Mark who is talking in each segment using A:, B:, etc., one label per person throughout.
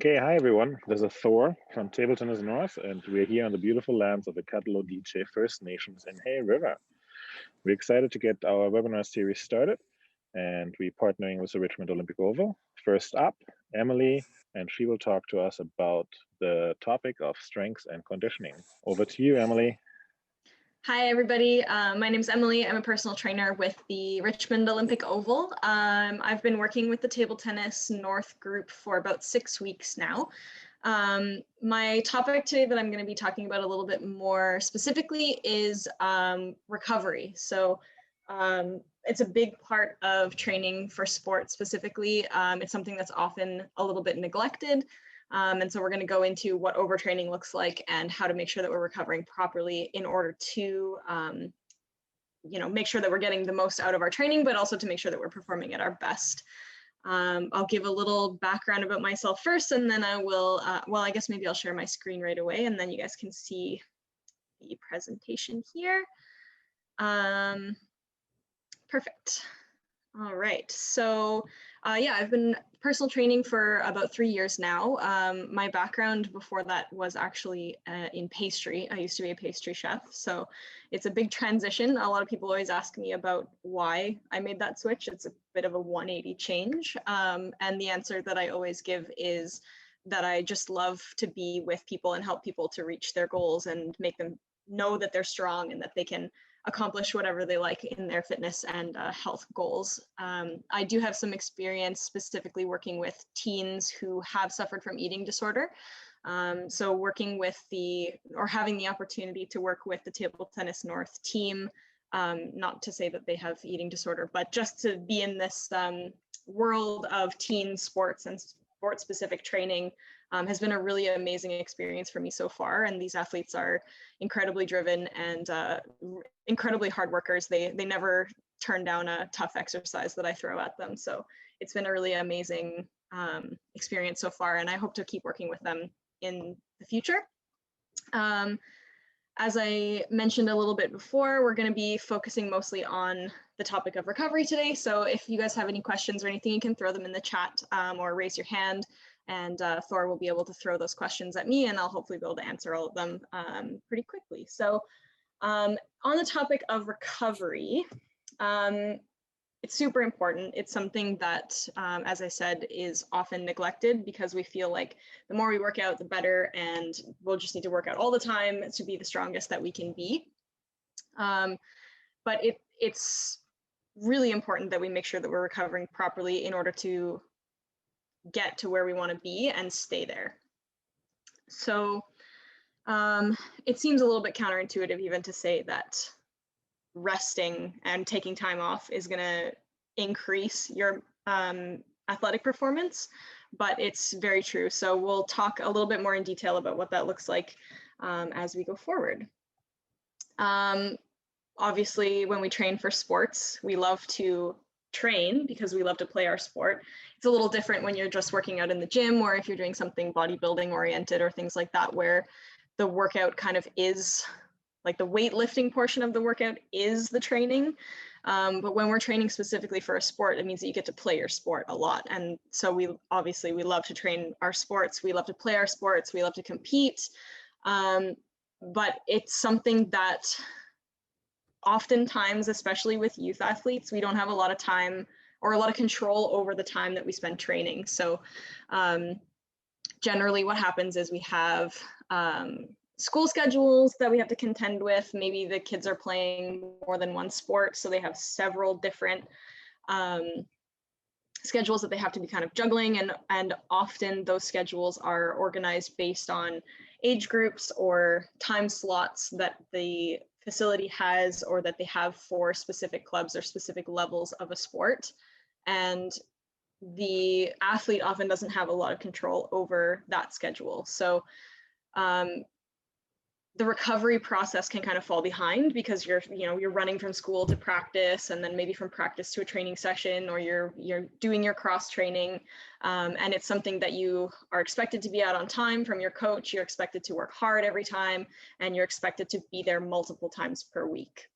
A: Okay, hi everyone. This is Thor from Table Tennis North, and we're here on the beautiful lands of the Deload First Nations in Hay River. We're excited to get our webinar series started, and we're partnering with the Richmond Olympic Oval. First up, Emily, and she will talk to us about the topic of strength and conditioning. Over to you, Emily.
B: Hi, everybody. My name is Emily. I'm a personal trainer with the Richmond Olympic Oval. I've been working with the Table Tennis North group for about 6 weeks now. My topic today that I'm going to be talking about a little bit more specifically is recovery. So it's a big part of training for sports specifically. It's something that's often a little bit neglected. And so we're going to go into what overtraining looks like and how to make sure that we're recovering properly in order to, make sure that we're getting the most out of our training, but also to make sure that we're performing at our best. I'll give a little background about myself first, and then I will, I guess maybe I'll share my screen right away, and then you guys can see the presentation here. Perfect. All right, so I've been personal training for about 3 years now. My background before that was actually in pastry. I used to be a pastry chef, so it's a big transition. A lot of people always ask me about why I made that switch. It's a bit of a 180 change, and the answer that I always give is that I just love to be with people and help people to reach their goals and make them know that they're strong and that they can accomplish whatever they like in their fitness and health goals. I do have some experience specifically working with teens who have suffered from eating disorder. So working with having the opportunity to work with the Table Tennis North team, not to say that they have eating disorder, but just to be in this world of teen sports and sport-specific training has been a really amazing experience for me so far. And these athletes are incredibly driven and incredibly hard workers. They never turn down a tough exercise that I throw at them. So it's been a really amazing experience so far, and I hope to keep working with them in the future. As I mentioned a little bit before, we're going to be focusing mostly on the topic of recovery today. So if you guys have any questions or anything, you can throw them in the chat or raise your hand, and Thor will be able to throw those questions at me, and I'll hopefully be able to answer all of them pretty quickly. So on the topic of recovery, it's super important. It's something that, as I said, is often neglected because we feel like the more we work out, the better, and we'll just need to work out all the time to be the strongest that we can be. But it's really important that we make sure that we're recovering properly in order to get to where we want to be and stay there. So it seems a little bit counterintuitive even to say that resting and taking time off is going to increase your athletic performance, but it's very true. So we'll talk a little bit more in detail about what that looks like as we go forward. Obviously, when we train for sports, we love to train because we love to play our sport. It's a little different when you're just working out in the gym, or if you're doing something bodybuilding oriented or things like that, where the workout kind of is like the weightlifting portion of the workout is the training. But when we're training specifically for a sport, it means that you get to play your sport a lot. And so we love to train our sports. We love to play our sports. We love to compete. But it's something that oftentimes, especially with youth athletes, we don't have a lot of time or a lot of control over the time that we spend training. So generally what happens is we have school schedules that we have to contend with. Maybe the kids are playing more than one sport, so they have several different schedules that they have to be kind of juggling, and often those schedules are organized based on age groups or time slots that the facility has or that they have for specific clubs or specific levels of a sport. And the athlete often doesn't have a lot of control over that schedule. So the recovery process can kind of fall behind because you're running from school to practice, and then maybe from practice to a training session, or you're doing your cross training, and it's something that you are expected to be out on time from your coach. You're expected to work hard every time, and you're expected to be there multiple times per week.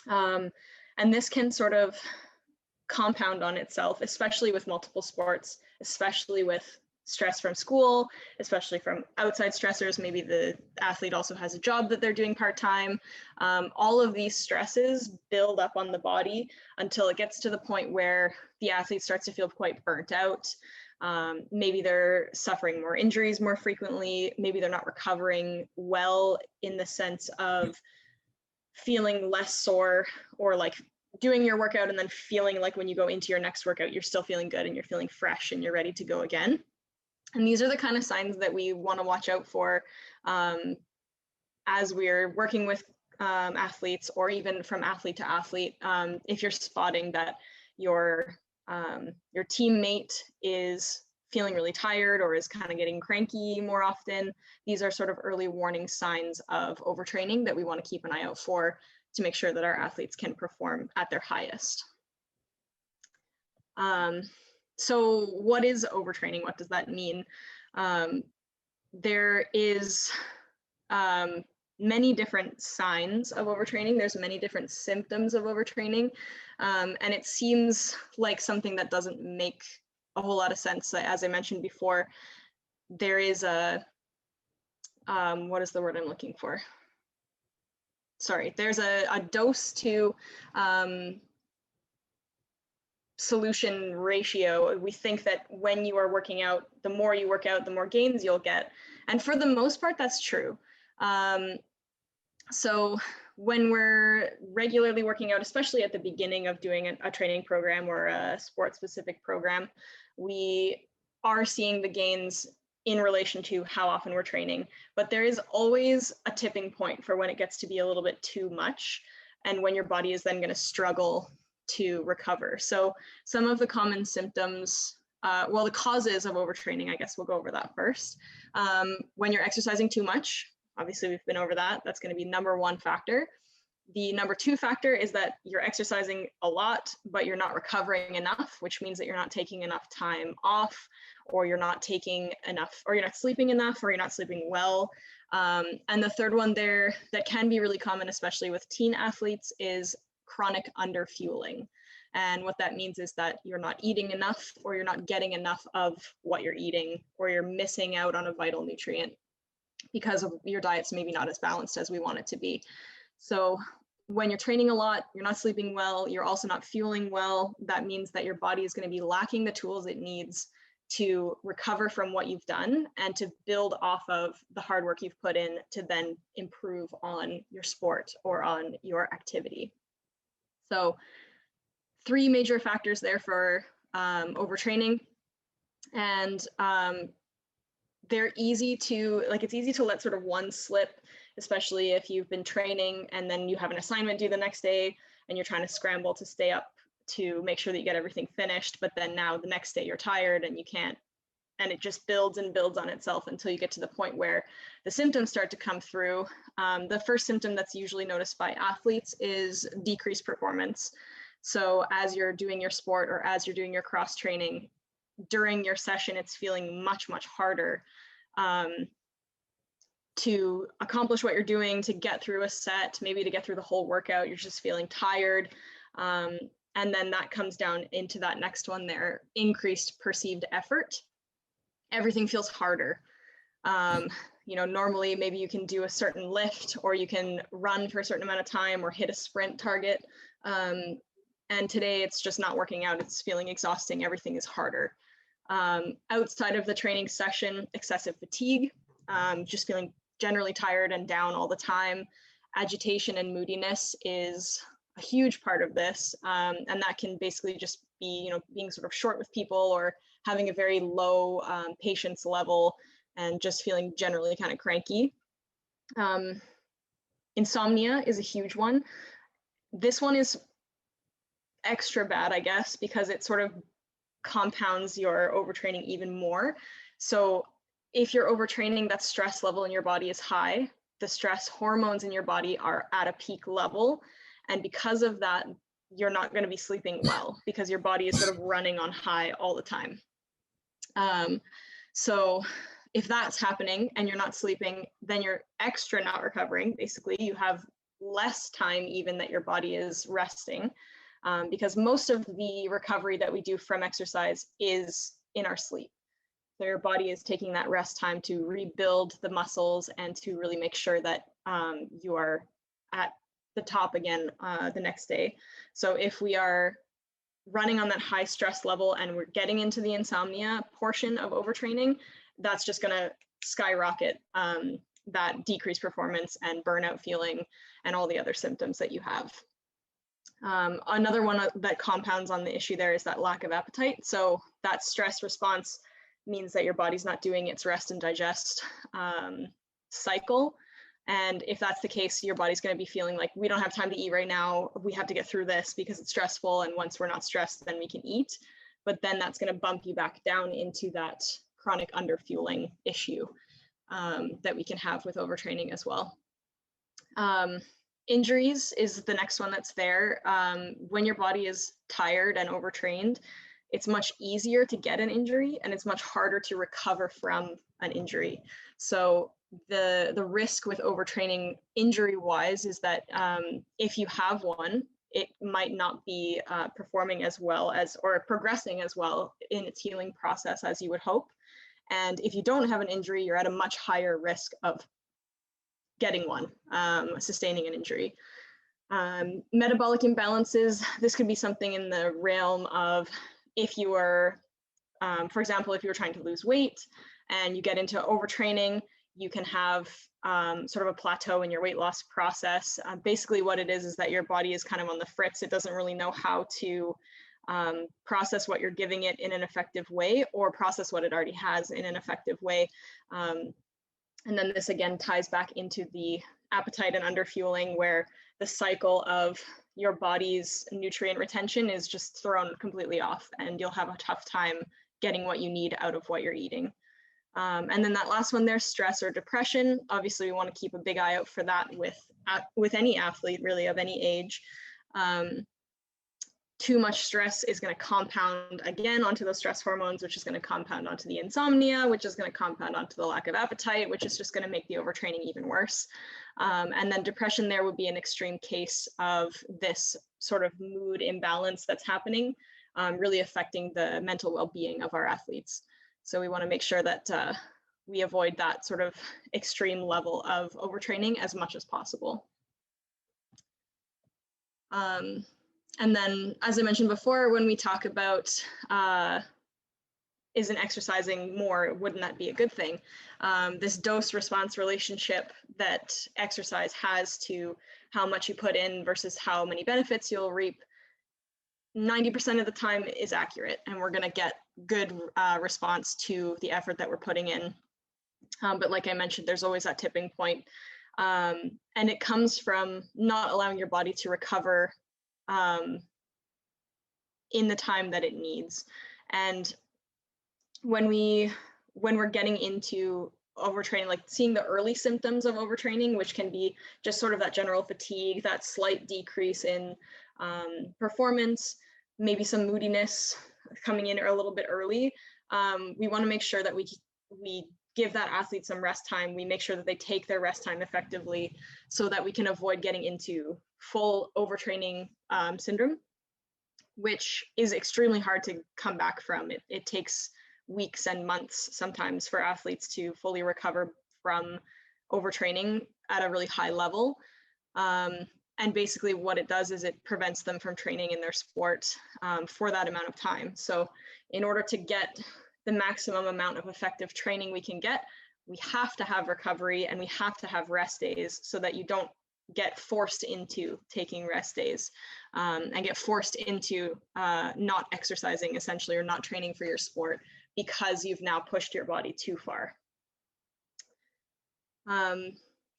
B: And this can sort of compound on itself, especially with multiple sports, especially with stress from school, especially from outside stressors. Maybe the athlete also has a job that they're doing part-time. All of these stresses build up on the body until it gets to the point where the athlete starts to feel quite burnt out. Maybe they're suffering more injuries more frequently. Maybe they're not recovering well in the sense of feeling less sore, or like doing your workout and then feeling like when you go into your next workout, you're still feeling good and you're feeling fresh and you're ready to go again. And these are the kind of signs that we want to watch out for as we're working with athletes, or even from athlete to athlete. If you're spotting that your teammate is feeling really tired or is kind of getting cranky more often, these are sort of early warning signs of overtraining that we want to keep an eye out for to make sure that our athletes can perform at their highest. So what is overtraining? What does that mean? There is many different signs of overtraining. There's many different symptoms of overtraining. And it seems like something that doesn't make a whole lot of sense. As I mentioned before, there is a, what is the word I'm looking for? Sorry, there's a dose to solution ratio. We think that when you are working out, the more you work out, the more gains you'll get. And for the most part, that's true. So when we're regularly working out, especially at the beginning of doing a training program or a sport-specific program, we are seeing the gains in relation to how often we're training. But there is always a tipping point for when it gets to be a little bit too much, and when your body is then going to struggle to recover. So some of the common symptoms, well, the causes of overtraining, I guess we'll go over that first. When you're exercising too much, obviously we've been over that. That's going to be number one factor. The number two factor is that you're exercising a lot, but you're not recovering enough, which means that you're not taking enough time off, or you're not taking enough, or you're not sleeping enough, or you're not sleeping well. And the third one there that can be really common, especially with teen athletes, is chronic underfueling. And what that means is that you're not eating enough, or you're not getting enough of what you're eating, or you're missing out on a vital nutrient because of your diet's maybe not as balanced as we want it to be. So when you're training a lot, you're not sleeping well, you're also not fueling well. That means that your body is going to be lacking the tools it needs to recover from what you've done and to build off of the hard work you've put in to then improve on your sport or on your activity. So three major factors there for overtraining. And they're easy to, it's easy to let sort of one slip, especially if you've been training and then you have an assignment due the next day and you're trying to scramble to stay up to make sure that you get everything finished. But then now the next day you're tired and you can't, and it just builds and builds on itself until you get to the point where the symptoms start to come through. The first symptom that's usually noticed by athletes is decreased performance. So as you're doing your sport or as you're doing your cross training, during your session, it's feeling much, much harder to accomplish what you're doing, to get through a set, maybe to get through the whole workout. You're just feeling tired. And then that comes down into that next one there, increased perceived effort. Everything feels harder. Normally maybe you can do a certain lift, or you can run for a certain amount of time or hit a sprint target. And today it's just not working out. It's feeling exhausting. Everything is harder. Outside of the training session, excessive fatigue, just feeling generally tired and down all the time. Agitation and moodiness is a huge part of this. And that can basically just be, being sort of short with people or having a very low patience level and just feeling generally kind of cranky. Insomnia is a huge one. This one is extra bad, I guess, because it sort of compounds your overtraining even more. So if you're overtraining, that stress level in your body is high. The stress hormones in your body are at a peak level. And because of that, you're not going to be sleeping well because your body is sort of running on high all the time. So if that's happening and you're not sleeping, then you're extra not recovering. Basically, you have less time even that your body is resting. Because most of the recovery that we do from exercise is in our sleep. their body is taking that rest time to rebuild the muscles and to really make sure that you are at the top again the next day. So if we are running on that high stress level and we're getting into the insomnia portion of overtraining, that's just going to skyrocket that decreased performance and burnout feeling and all the other symptoms that you have. Another one that compounds on the issue there is that lack of appetite. So that stress response means that your body's not doing its rest and digest cycle. And if that's the case, your body's going to be feeling like, we don't have time to eat right now. We have to get through this because it's stressful. And once we're not stressed, then we can eat. But then that's going to bump you back down into that chronic underfueling issue that we can have with overtraining as well. Injuries is the next one that's there. When your body is tired and overtrained, it's much easier to get an injury and it's much harder to recover from an injury. So the risk with overtraining injury-wise is that if you have one, it might not be performing as well as, or progressing as well in its healing process as you would hope. And if you don't have an injury, you're at a much higher risk of getting one, sustaining an injury. Metabolic imbalances, this could be something in the realm of if you are, for example, if you were trying to lose weight and you get into overtraining, you can have sort of a plateau in your weight loss process. Basically what it is that your body is kind of on the fritz. It doesn't really know how to process what you're giving it in an effective way or process what it already has in an effective way. And then this again ties back into the appetite and underfueling, where the cycle of your body's nutrient retention is just thrown completely off and you'll have a tough time getting what you need out of what you're eating. And then that last one there, stress or depression. Obviously, we want to keep a big eye out for that with any athlete really of any age. Too much stress is going to compound again onto those stress hormones, which is going to compound onto the insomnia, which is going to compound onto the lack of appetite, which is just going to make the overtraining even worse. And then depression there would be an extreme case of this sort of mood imbalance that's happening, really affecting the mental well-being of our athletes. So we want to make sure that we avoid that sort of extreme level of overtraining as much as possible. And then, as I mentioned before, when we talk about isn't exercising more, wouldn't that be a good thing? This dose-response relationship that exercise has to how much you put in versus how many benefits you'll reap, 90% of the time is accurate, and we're going to get good response to the effort that we're putting in. But like I mentioned, there's always that tipping point. And it comes from not allowing your body to recover in the time that it needs. And when we're getting into overtraining, like seeing the early symptoms of overtraining, which can be just sort of that general fatigue, that slight decrease in performance, maybe some moodiness coming in a little bit early, we want to make sure that we give that athlete some rest time. We make sure that they take their rest time effectively so that we can avoid getting into full overtraining syndrome, which is extremely hard to come back from. It takes weeks and months sometimes for athletes to fully recover from overtraining at a really high level. And basically what it does is it prevents them from training in their sport for that amount of time. So in order to get the maximum amount of effective training we can get, we have to have recovery and we have to have rest days so that you don't get forced into taking rest days and get forced into not exercising essentially or not training for your sport because you've now pushed your body too far.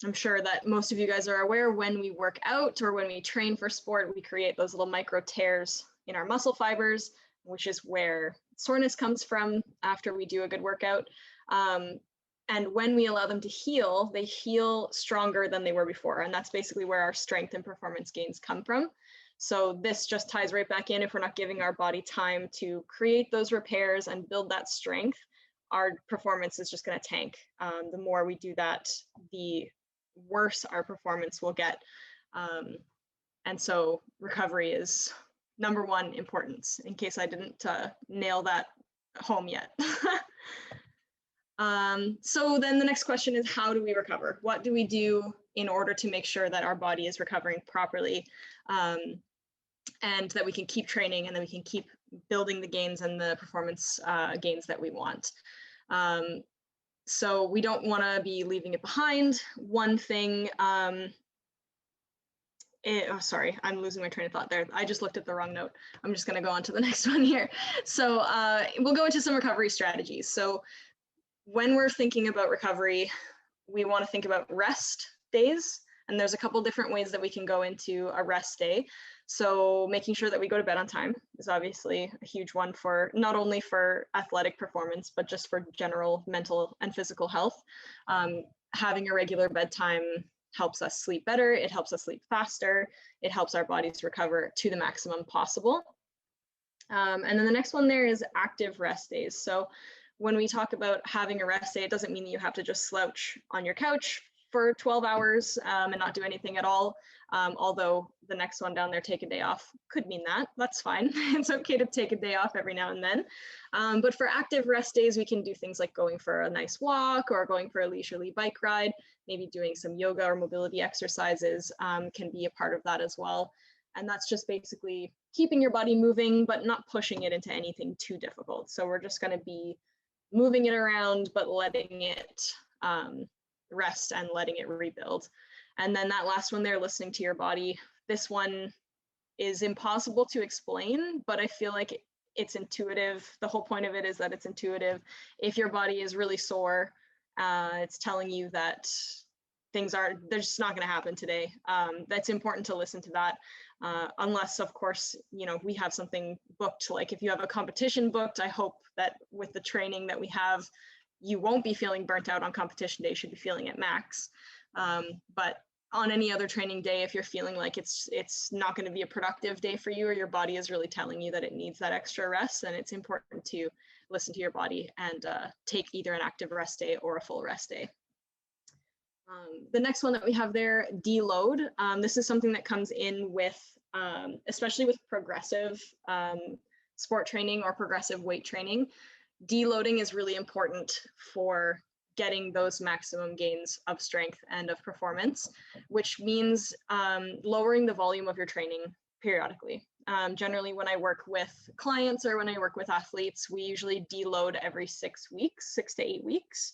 B: I'm sure that most of you guys are aware when we work out or when we train for sport, we create those little micro tears in our muscle fibers, which is where soreness comes from after we do a good workout. And when we allow them to heal, they heal stronger than they were before. And that's basically where our strength and performance gains come from. So this just ties right back in. If we're not giving our body time to create those repairs and build that strength, our performance is just going to tank. The more we do that, the worse our performance will get. And so recovery is #1 importance, in case I didn't nail that home yet. So then the next question is, how do we recover? What do we do in order to make sure that our body is recovering properly, and that we can keep training and that we can keep building the gains and the performance gains that we want? So we don't want to be leaving it behind. One thing, sorry, I'm losing my train of thought there. I just looked at the wrong note. I'm just going to go on to the next one here. So we'll go into some recovery strategies. So when we're thinking about recovery, we want to think about rest days. And there's a couple different ways that we can go into a rest day. So making sure that we go to bed on time is obviously a huge one, for not only for athletic performance, but just for general mental and physical health. Having a regular bedtime helps us sleep better. It helps us sleep faster. It helps our bodies recover to the maximum possible. And then the next one there is active rest days. So when we talk about having a rest day, it doesn't mean that you have to just slouch on your couch for 12 hours and not do anything at all. Although the next one down there, take a day off, could mean that. That's fine. It's okay to take a day off every now and then. But for active rest days, we can do things like going for a nice walk or going for a leisurely bike ride. Maybe doing some yoga or mobility exercises can be a part of that as well. And that's just basically keeping your body moving, but not pushing it into anything too difficult. So we're just going to be moving it around, but letting it rest and letting it rebuild. And then that last one there, listening to your body. This one is impossible to explain, but I feel like it's intuitive. The whole point of it is that it's intuitive. If your body is really sore, it's telling you that they're just not going to happen today. That's important to listen to that. Unless, of course, we have something booked. Like if you have a competition booked, I hope that with the training that we have, you won't be feeling burnt out on competition day. You should be feeling at max. But on any other training day, if you're feeling like it's not going to be a productive day for you, or your body is really telling you that it needs that extra rest, then it's important to listen to your body and take either an active rest day or a full rest day. The next one that we have there, deload. This is something that comes in with, especially with progressive sport training or progressive weight training. Deloading is really important for getting those maximum gains of strength and of performance, which means lowering the volume of your training periodically. Generally, when I work with clients or when I work with athletes, we usually deload every 6 to 8 weeks.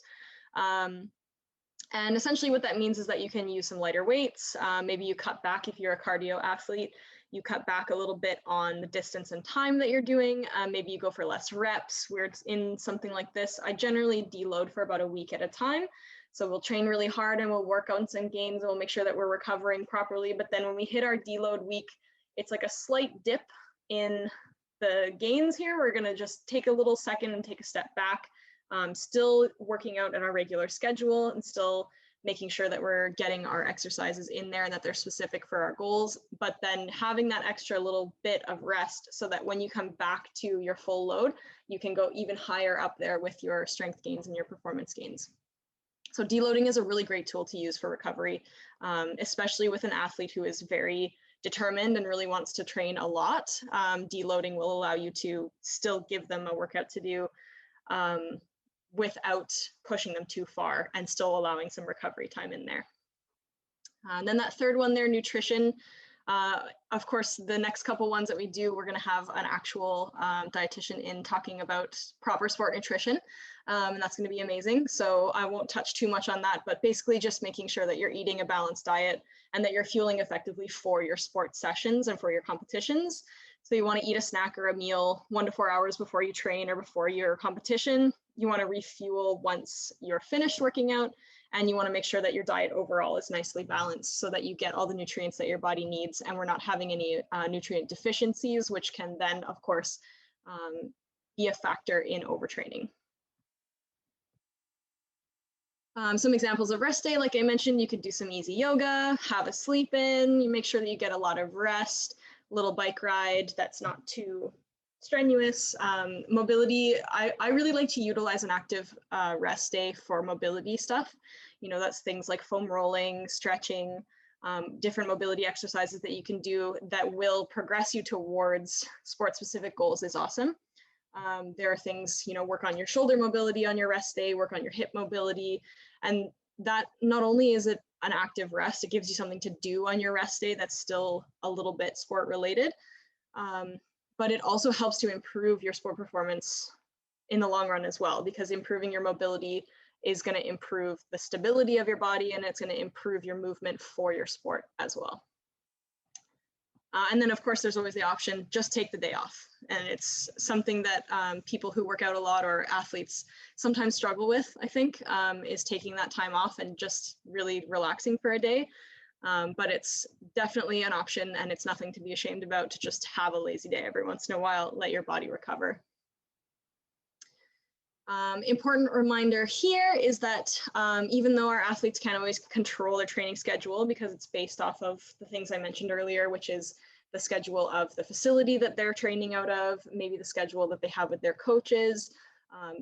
B: And essentially what that means is that you can use some lighter weights. Maybe you cut back if you're a cardio athlete. You cut back a little bit on the distance and time that you're doing. Maybe you go for less reps. Where it's in something like this, I generally deload for about a week at a time. So we'll train really hard and we'll work on some gains and we'll make sure that we're recovering properly. But then when we hit our deload week, it's like a slight dip in the gains here. We're gonna just take a little second and take a step back, still working out at our regular schedule and still making sure that we're getting our exercises in there and that they're specific for our goals, but then having that extra little bit of rest so that when you come back to your full load, you can go even higher up there with your strength gains and your performance gains. So deloading is a really great tool to use for recovery, especially with an athlete who is very determined and really wants to train a lot. Deloading will allow you to still give them a workout to do without pushing them too far and still allowing some recovery time in there. And then that third one there, nutrition. Of course, the next couple ones that we do, we're going to have an actual dietitian in talking about proper sport nutrition, and that's going to be amazing. So I won't touch too much on that, but basically just making sure that you're eating a balanced diet and that you're fueling effectively for your sports sessions and for your competitions. So you want to eat a snack or a meal 1 to 4 hours before you train or before your competition. You want to refuel once you're finished working out, and you want to make sure that your diet overall is nicely balanced so that you get all the nutrients that your body needs and we're not having any nutrient deficiencies, which can then, of course, be a factor in overtraining. Some examples of rest day, like I mentioned, you could do some easy yoga, have a sleep in, you make sure that you get a lot of rest, little bike ride that's not too strenuous. Mobility, I really like to utilize an active rest day for mobility stuff. You know, that's things like foam rolling, stretching, different mobility exercises that you can do that will progress you towards sport-specific goals is awesome. There are things, work on your shoulder mobility on your rest day, work on your hip mobility. And that not only is it an active rest, it gives you something to do on your rest day that's still a little bit sport related. But it also helps to improve your sport performance in the long run as well, because improving your mobility is going to improve the stability of your body, and it's going to improve your movement for your sport as well. And then, of course, there's always the option, just take the day off. And it's something that people who work out a lot or athletes sometimes struggle with, I think, is taking that time off and just really relaxing for a day. But it's definitely an option, and it's nothing to be ashamed about to just have a lazy day every once in a while, let your body recover. Important reminder here is that even though our athletes can't always control their training schedule because it's based off of the things I mentioned earlier, which is the schedule of the facility that they're training out of, maybe the schedule that they have with their coaches,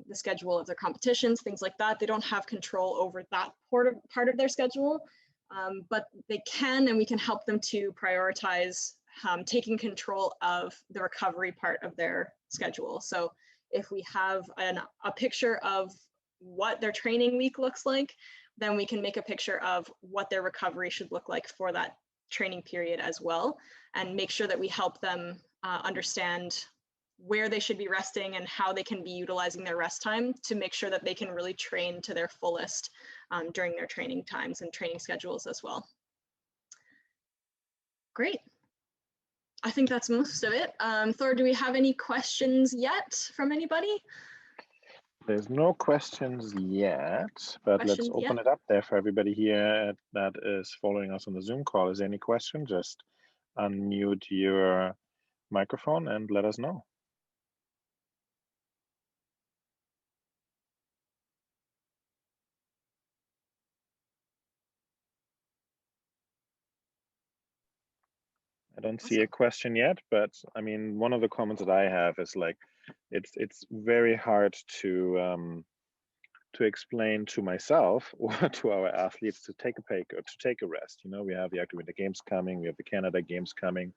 B: the schedule of their competitions, things like that. They don't have control over that part of their schedule, but they can, and we can help them to prioritize taking control of the recovery part of their schedule. So if we have a picture of what their training week looks like, then we can make a picture of what their recovery should look like for that training period as well, and make sure that we help them understand where they should be resting and how they can be utilizing their rest time to make sure that they can really train to their fullest during their training times and training schedules as well. Great. I think that's most of it. Thor, do we have any questions yet from anybody?
A: There's no questions yet, but let's open it up there for everybody here that is following us on the Zoom call. Is there any question? Just unmute your microphone and let us know. I don't see a question yet, but I mean, one of the comments that I have is like, it's very hard to explain to myself or to our athletes to take a break or to take a rest. You know, we have the Active Winter Games coming, we have the Canada Games coming,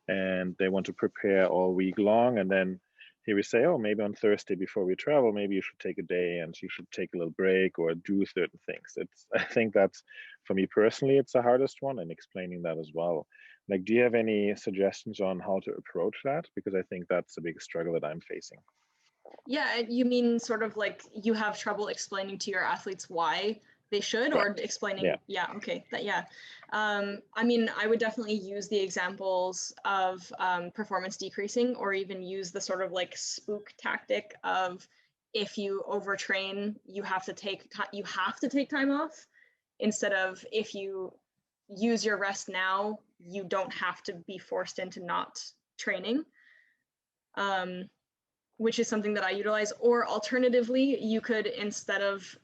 A: and they want to prepare all week long. And then here we say, oh, maybe on Thursday before we travel, maybe you should take a day and you should take a little break or do certain things. I think that's, for me personally, it's the hardest one, and explaining that as well. Like, do you have any suggestions on how to approach that? Because I think that's a big struggle that I'm facing.
B: Yeah, you mean sort of like you have trouble explaining to your athletes why they should, or explaining, okay, I mean, I would definitely use the examples of performance decreasing, or even use the sort of like spook tactic of, if you overtrain, you have to take time off, instead of, if you use your rest now, you don't have to be forced into not training, which is something that I utilize. Or alternatively, you could, instead of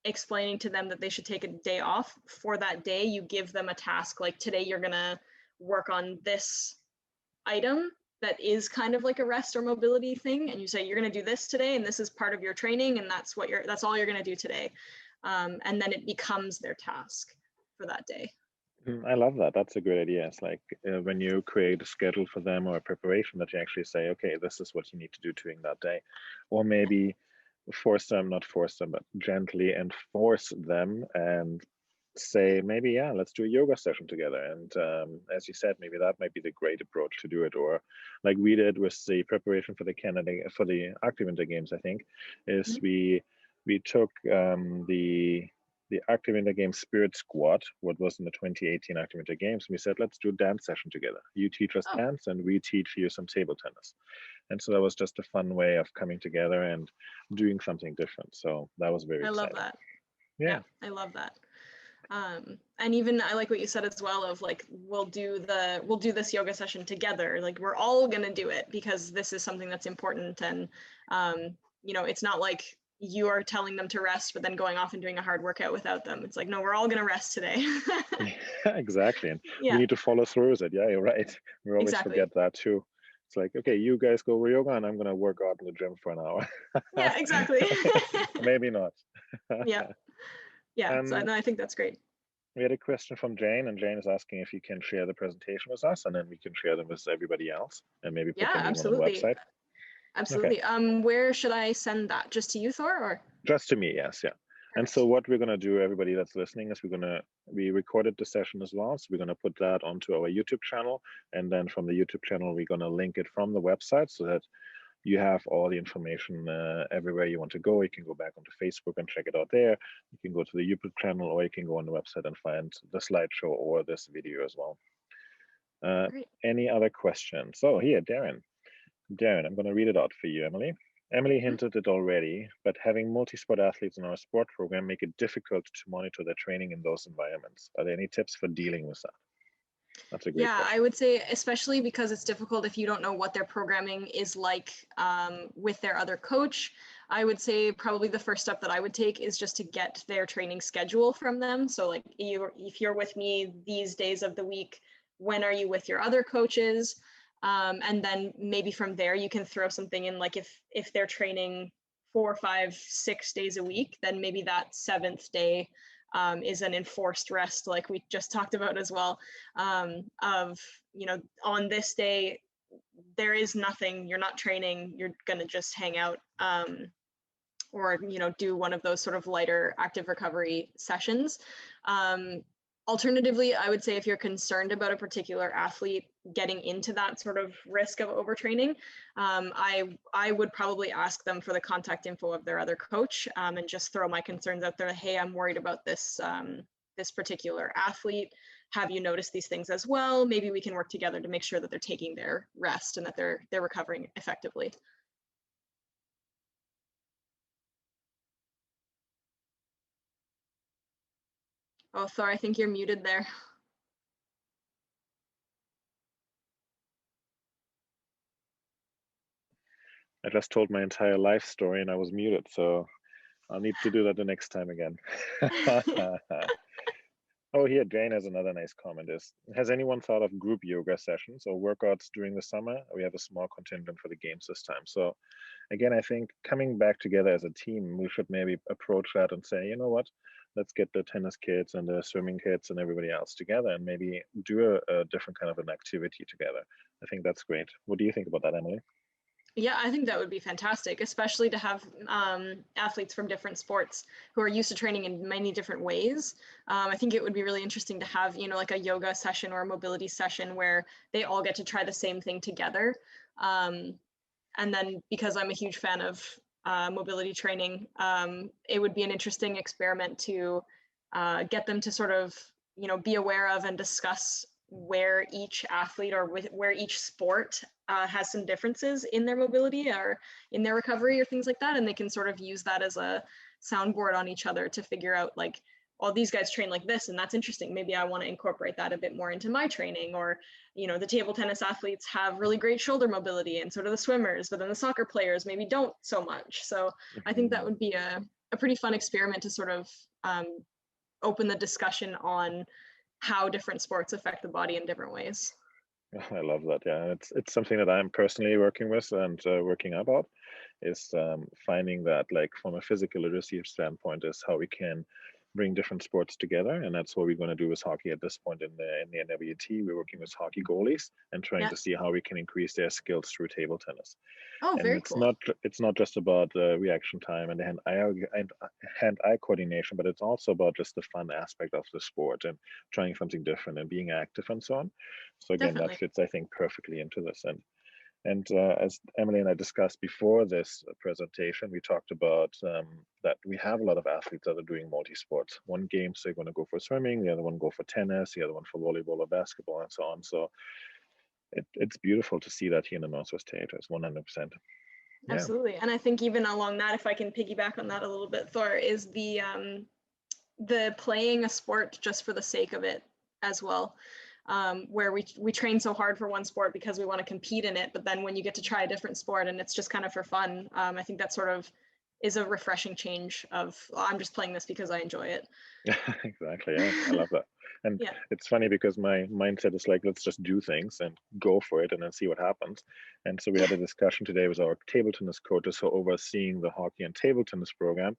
B: explaining to them that they should take a day off, for that day, you give them a task, like, today you're gonna work on this item that is kind of like a rest or mobility thing, and you say, you're gonna do this today, and this is part of your training, and that's all you're gonna do today. And then it becomes their task for that day.
A: I love that. That's a good idea. It's like when you create a schedule for them or a preparation, that you actually say, okay, this is what you need to do during that day. Or maybe not force them, but gently enforce them and say, maybe, yeah, let's do a yoga session together. And as you said, maybe that might be the great approach to do it. Or like we did with the preparation for the Active Winter Games, I think, is we took the Active Winter Games Spirit Squad, what was in the 2018 Active Winter Games. We said, let's do a dance session together. You teach us dance and we teach you some table tennis. And so that was just a fun way of coming together and doing something different. So that was very exciting.
B: I love that.
A: Yeah,
B: I love that. And even I like what you said as well, of like, we'll do this yoga session together. Like, we're all gonna do it because this is something that's important. And you know, it's not like you are telling them to rest, but then going off and doing a hard workout without them. It's like, no, we're all gonna rest today.
A: Yeah, exactly. And we need to follow through with it. Yeah, you're right. We always forget that too. It's like, okay, you guys go yoga and I'm gonna work out in the gym for an hour.
B: Yeah, exactly.
A: Maybe not.
B: So no, I think that's great.
A: We had a question from Jane, and Jane is asking if you can share the presentation with us, and then we can share them with everybody else, and maybe put them on the website.
B: Absolutely. Where should I send that? Just to you, Thor, or?
A: Just to me, yes, yeah. And so what we're going to do, everybody that's listening, is we recorded the session as well. So we're going to put that onto our YouTube channel. And then from the YouTube channel, we're going to link it from the website so that you have all the information everywhere you want to go. You can go back onto Facebook and check it out there. You can go to the YouTube channel, or you can go on the website and find the slideshow or this video as well. Any other questions? Oh, here, Darren. Darren, I'm going to read it out for you, Emily. Emily hinted it already, but having multi-sport athletes in our sport program make it difficult to monitor their training in those environments. Are there any tips for dealing with that? That's a great question.
B: I would say, especially because it's difficult if you don't know what their programming is like with their other coach. I would say probably the first step that I would take is just to get their training schedule from them. So like if you're with me these days of the week, when are you with your other coaches? And then maybe from there you can throw something in, like if they're training 4, 5, 6 days a week, then maybe that 7th day is an enforced rest, like we just talked about as well, of, you know, on this day, there is nothing, you're not training, you're gonna just hang out, or, you know, do one of those sort of lighter active recovery sessions. Alternatively, I would say if you're concerned about a particular athlete getting into that sort of risk of overtraining, I would probably ask them for the contact info of their other coach, and just throw my concerns out there. Hey, I'm worried about this this particular athlete. Have you noticed these things as well? Maybe we can work together to make sure that they're taking their rest and that they're recovering effectively. Oh, Thor, I think you're muted there.
A: I just told my entire life story and I was muted, so I'll need to do that the next time again. Oh, here, Jane has another nice comment. Has anyone thought of group yoga sessions or workouts during the summer? We have a small contingent for the games this time. So again, I think coming back together as a team, we should maybe approach that and say, you know what, let's get the tennis kids and the swimming kids and everybody else together and maybe do a different kind of an activity together. I think that's great. What do you think about that, Emily?
B: Yeah, I think that would be fantastic, especially to have athletes from different sports who are used to training in many different ways. I think it would be really interesting to have, you know, like a yoga session or a mobility session where they all get to try the same thing together. And then because I'm a huge fan of mobility training, it would be an interesting experiment to get them to sort of, you know, be aware of and discuss where each athlete or where each sport has some differences in their mobility or in their recovery or things like that. And they can sort of use that as a soundboard on each other to figure out, like, oh, these guys train like this, and that's interesting. Maybe I want to incorporate that a bit more into my training. Or, you know, the table tennis athletes have really great shoulder mobility, and so do the swimmers, but then the soccer players maybe don't so much. So I think that would be a pretty fun experiment to sort of open the discussion on how different sports affect the body in different ways.
A: I love that. Yeah, it's something that I'm personally working with and working about, is finding that, like, from a physical literacy standpoint, is how we can bring different sports together, and that's what we're going to do with hockey at this point in the NWT. We're working with hockey goalies and trying to see how we can increase their skills through table tennis.
B: Oh,
A: and
B: very
A: it's
B: cool.
A: It's not just about reaction time and hand-eye coordination, but it's also about just the fun aspect of the sport and trying something different and being active and so on. So again,
B: Definitely.
A: that fits, I think, perfectly into this. And as Emily and I discussed before this presentation, we talked about that we have a lot of athletes that are doing multi-sports. One game, so they're going to go for swimming, the other one go for tennis, the other one for volleyball or basketball, and so on. So it's beautiful to see that here in the Northwest Territories, 100%. Yeah.
B: Absolutely. And I think even along that, if I can piggyback on that a little bit, Thor, is the playing a sport just for the sake of it as well. Where we train so hard for one sport because we want to compete in it, but then when you get to try a different sport and it's just kind of for fun, I think that sort of is a refreshing change of, oh, I'm just playing this because I enjoy it.
A: Exactly. Yeah, I love that. And it's funny because my mindset is like, let's just do things and go for it and then see what happens. And so we had a discussion today with our table tennis coaches who are overseeing the hockey and table tennis program.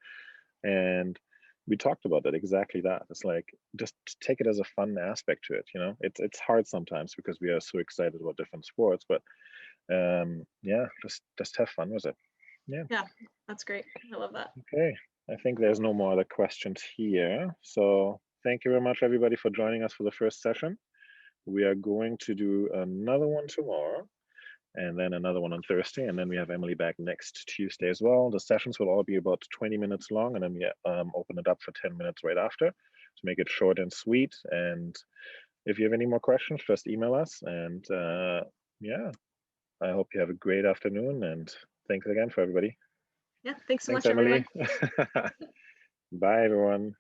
A: And we talked about that, exactly that. It's like, just take it as a fun aspect to it. You know, it's hard sometimes because we are so excited about different sports, but yeah, just have fun with it. Yeah.
B: Yeah, that's great. I love that.
A: Okay. I think there's no more other questions here. So thank you very much, everybody, for joining us for the first session. We are going to do another one tomorrow, and then another one on Thursday, and then we have Emily back next Tuesday as well. The sessions will all be about 20 minutes long, and then we open it up for 10 minutes right after to make it short and sweet. And if you have any more questions, just email us. And yeah, I hope you have a great afternoon, and thanks again for everybody.
B: Yeah, thanks so
A: Thanks,
B: much, everyone.
A: Emily. Bye, everyone.